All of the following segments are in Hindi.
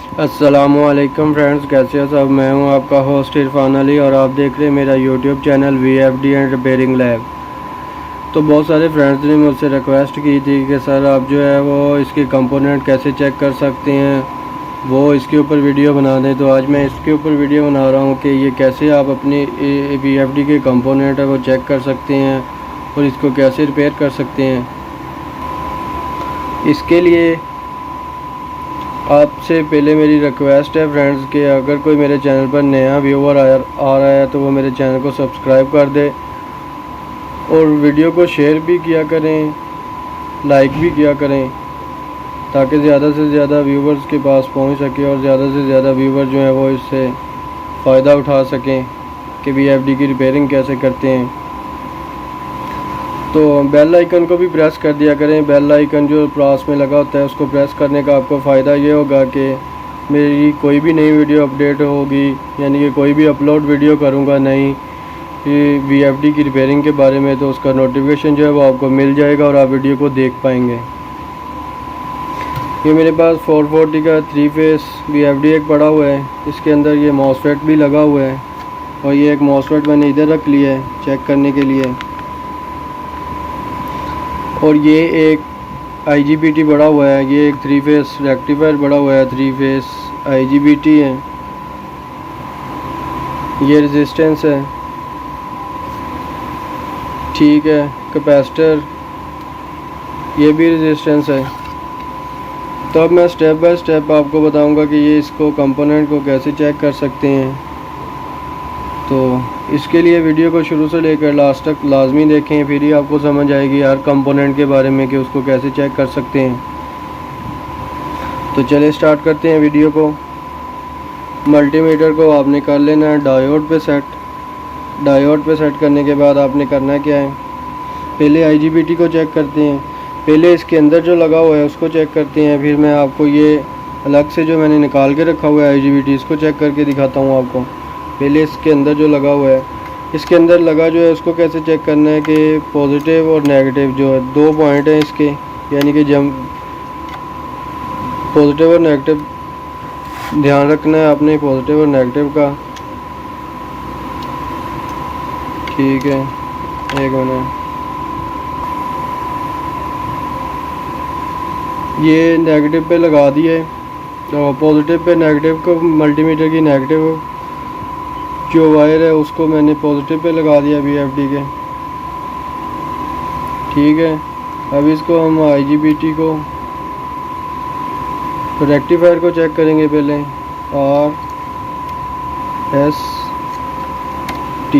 अस्सलामुअलैकुम फ्रेंड्स, कैसे हो सब। मैं हूं आपका होस्ट इरफान अली और आप देख रहे हैं मेरा YouTube channel VFD and repairing lab. तो बहुत सारे फ्रेंड्स ने मुझसे रिक्वेस्ट की थी कि सर आप जो है वो इसके कंपोनेंट कैसे चेक कर सकते हैं, वो इसके ऊपर वीडियो बना दें। तो आज मैं इसके ऊपर वीडियो बना रहा हूँ कि ये कैसे आप अपनी VFD के कंपोनेंट है वो चेक कर सकते हैं और इसको कैसे रिपेयर कर सकते हैं। इसके लिए आपसे पहले मेरी रिक्वेस्ट है फ्रेंड्स कि अगर कोई मेरे चैनल पर नया व्यूअर आ रहा है तो वो मेरे चैनल को सब्सक्राइब कर दे और वीडियो को शेयर भी किया करें, लाइक भी किया करें, ताकि ज़्यादा से ज़्यादा व्यूअर्स के पास पहुंच सके और ज़्यादा से ज़्यादा व्यूअर जो हैं वो इससे फ़ायदा उठा सकें कि VFD की रिपेयरिंग कैसे करते हैं। तो बेल आइकन को भी प्रेस कर दिया करें। बेल आइकन जो पास में लगा होता है उसको प्रेस करने का आपको फ़ायदा ये होगा कि मेरी कोई भी नई वीडियो अपडेट होगी, यानी कि कोई भी अपलोड वीडियो करूँगा नई VFD की रिपेयरिंग के बारे में, तो उसका नोटिफिकेशन जो है वो आपको मिल जाएगा और आप वीडियो को देख पाएंगे। ये मेरे पास 440 का 3 फेस VFD एक पड़ा हुआ है। इसके अंदर ये मॉसफेट भी लगा हुआ है और ये एक मॉसफेट मैंने इधर रख लिया है चेक करने के लिए। और ये एक IGBT बड़ा हुआ है, ये एक 3 फेस रेक्टिफायर बड़ा हुआ है, 3 फेस IGBT है। ये रेजिस्टेंस है, ठीक है। कैपेसिटर, ये भी रेजिस्टेंस है। तो अब मैं स्टेप बाय स्टेप आपको बताऊंगा कि ये इसको कंपोनेंट को कैसे चेक कर सकते हैं। तो इसके लिए वीडियो को शुरू से लेकर लास्ट तक लाजमी देखें, फिर ही आपको समझ आएगी हर कंपोनेंट के बारे में कि उसको कैसे चेक कर सकते हैं। तो चलिए स्टार्ट करते हैं वीडियो को। मल्टीमीटर को आपने कर लेना है डायोड पे सेट। डायोड पे सेट करने के बाद आपने करना क्या है, पहले IGBT को चेक करते हैं। पहले इसके अंदर जो लगा हुआ है उसको चेक करते हैं, फिर मैं आपको ये अलग से जो मैंने निकाल के रखा हुआ है IGBT, इसको चेक करके दिखाता हूँ आपको। पहले इसके अंदर जो लगा हुआ है, इसके अंदर लगा जो है उसको कैसे चेक करना है कि पॉजिटिव और नेगेटिव जो है 2 पॉइंट हैं इसके, यानी कि जब पॉजिटिव और नेगेटिव ध्यान रखना है आपने, पॉजिटिव और नेगेटिव का। ठीक है, एक मिनट। ये नेगेटिव पे लगा दिए और पॉजिटिव पे नेगेटिव को, मल्टीमीटर की नेगेटिव जो वायर है उसको मैंने पॉजिटिव पे लगा दिया VFD के। ठीक है, अब इसको हम IGBT को रेक्टिफायर को चेक करेंगे पहले। RST,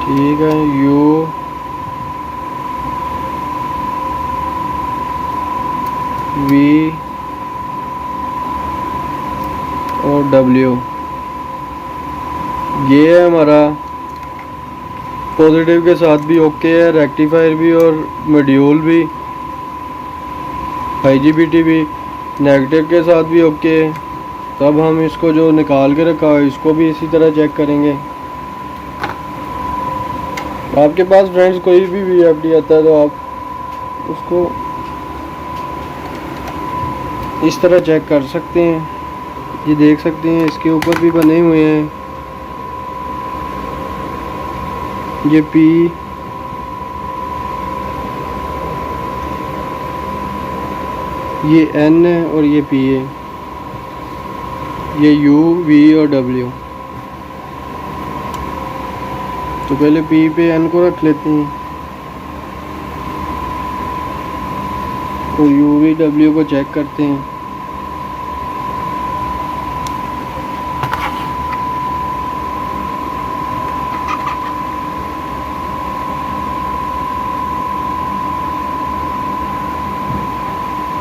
ठीक है, U V और W। ये है हमारा पॉजिटिव के साथ भी ओके है, रेक्टिफायर भी और मॉड्यूल भी, IGBT भी नेगेटिव के साथ भी ओके है। तब हम इसको जो निकाल के रखा है इसको भी इसी तरह चेक करेंगे। आपके पास फ्रेंड्स कोई भी VFD आता है तो आप उसको इस तरह चेक कर सकते हैं। ये देख सकते हैं इसके ऊपर भी बने हुए हैं, ये P, ये N है और ये P है, ये U, V और W। तो पहले P पे N को रख लेते हैं और U, V, W को चेक करते हैं।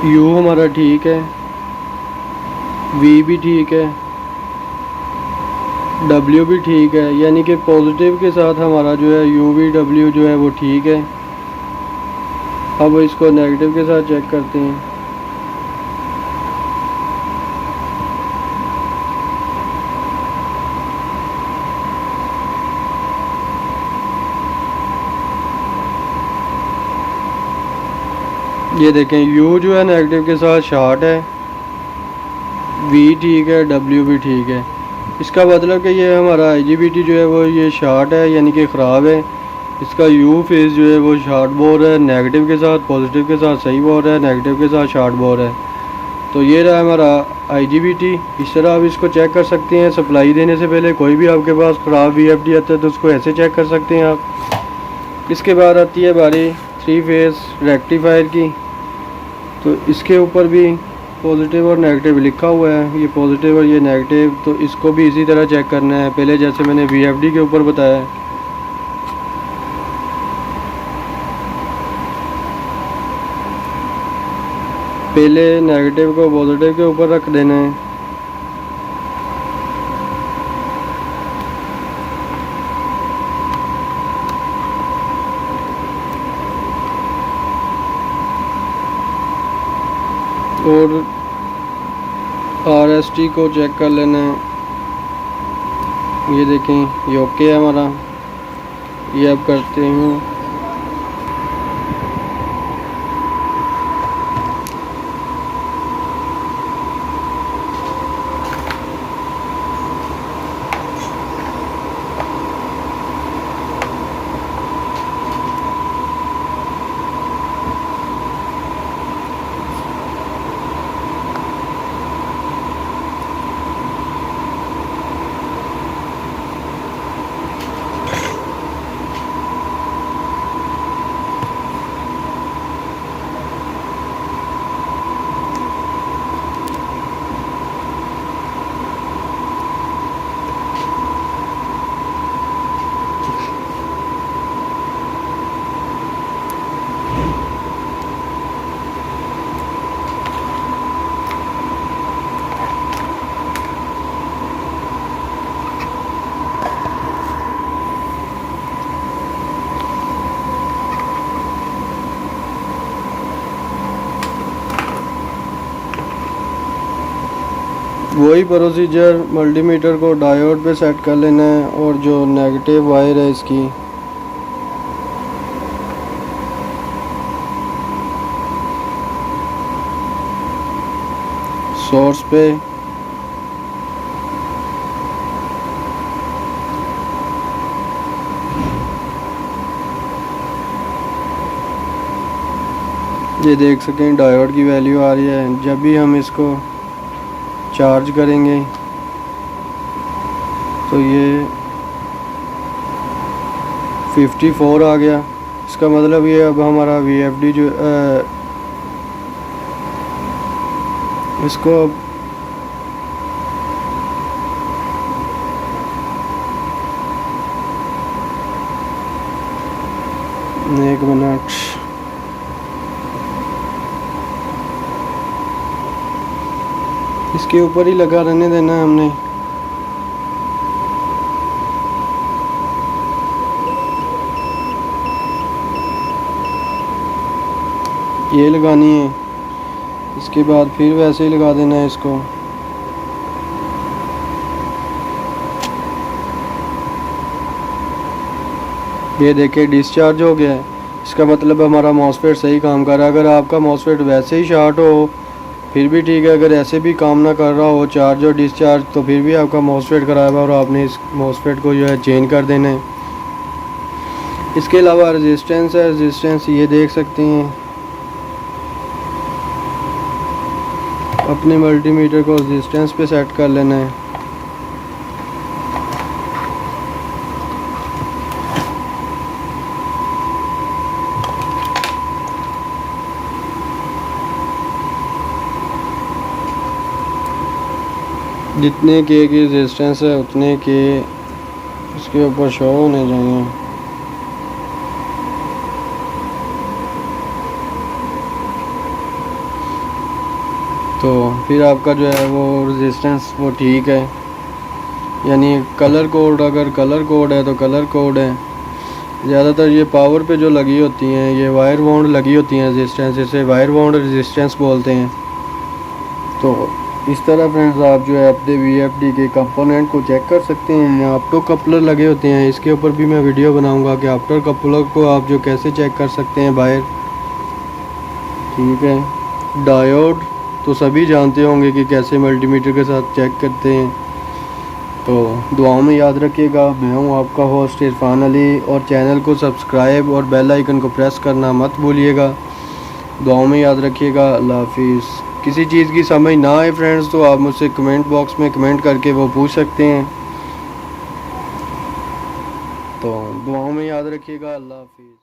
U हमारा ठीक है, V भी ठीक है, W भी ठीक है, यानी कि पॉजिटिव के साथ हमारा जो है U, V, W जो है वो ठीक है। अब इसको नेगेटिव के साथ चेक करते हैं। ये देखें U जो है नेगेटिव के साथ शॉर्ट है वी ठीक है, डब्ल्यू भी ठीक है। इसका मतलब कि ये हमारा IGBT जो है वो ये शॉर्ट है, यानी कि ख़राब है। इसका यू फेस जो है वो शॉर्ट बोर है, नेगेटिव के साथ पॉजिटिव के साथ सही बोर है, नेगेटिव के साथ शॉर्ट बोर है। तो ये रहा हमारा IGBT। इस तरह आप इसको चेक कर सकते हैं। सप्लाई देने से पहले कोई भी आपके पास ख़राब VFD आता है तो उसको ऐसे चेक कर सकते हैं आप। इसके बाद आती है बारी 3 फेस रेक्टिफायर की। तो इसके ऊपर भी पॉजिटिव और नेगेटिव लिखा हुआ है, ये पॉजिटिव और ये नेगेटिव। तो इसको भी इसी तरह चेक करना है, पहले जैसे मैंने VFD के ऊपर बताया। पहले नेगेटिव को पॉजिटिव के ऊपर रख देना है। और RST को चेक कर लेना है। ये देखें, ये ओके है हमारा। ये अब करते हैं वही प्रोसीजर मल्टीमीटर को डायोड पे सेट कर लेना है। और जो नेगेटिव वायर है इसकी सोर्स पे ये देख सकें डायोड की वैल्यू आ रही है। जब भी हम इसको चार्ज करेंगे तो ये 54 आ गया। इसका मतलब ये अब हमारा VFD जो इसको अब एक मिनट, इसके ऊपर ही लगा रहने देना है हमने। ये लगानी है, इसके बाद फिर वैसे ही लगा देना है इसको। ये देखिए डिस्चार्ज हो गया है। इसका मतलब हमारा मॉसफेट सही काम कर रहा है। अगर आपका मॉसफेट वैसे ही शॉर्ट हो फिर भी ठीक है, अगर ऐसे भी काम ना कर रहा हो चार्ज और डिस्चार्ज तो फिर भी आपका मॉसफेट खराब है और आपने इस मॉसफेट को जो है चेंज कर देना है। इसके अलावा रेजिस्टेंस है, रेजिस्टेंस ये देख सकते हैं। अपने मल्टीमीटर को रेजिस्टेंस पे सेट कर लेना है। जितने के की रेजिस्टेंस है उतने के इसके ऊपर शो होने चाहिए। तो फिर आपका जो है वो रेजिस्टेंस वो ठीक है। यानी कलर कोड, अगर कलर कोड है तो कलर कोड है। ज़्यादातर ये पावर पे जो लगी होती हैं ये वायर बाउंड लगी होती हैं रेजिस्टेंस, इसे वायर बाउंड रेजिस्टेंस बोलते हैं। तो इस तरह फ्रेंड्स आप जो है अपने VFD के कंपोनेंट को चेक कर सकते हैं। ऑप्टो कपलर लगे होते हैं, इसके ऊपर भी मैं वीडियो बनाऊंगा कि ऑप्टो कपलर को आप जो कैसे चेक कर सकते हैं बाहर। ठीक है, डायोड तो सभी जानते होंगे कि कैसे मल्टीमीटर के साथ चेक करते हैं। तो दुआओं में याद रखिएगा। मैं हूँ आपका होस्ट इरफान अली, और चैनल को सब्सक्राइब और बेल आइकन को प्रेस करना मत भूलिएगा। दुआओं में याद रखिएगा। अल्लाह हाफिज़। किसी चीज़ की समझ ना आए फ्रेंड्स तो आप मुझसे कमेंट बॉक्स में कमेंट करके वो पूछ सकते हैं। तो दुआओं में याद रखिएगा। अल्लाह हाफिज़।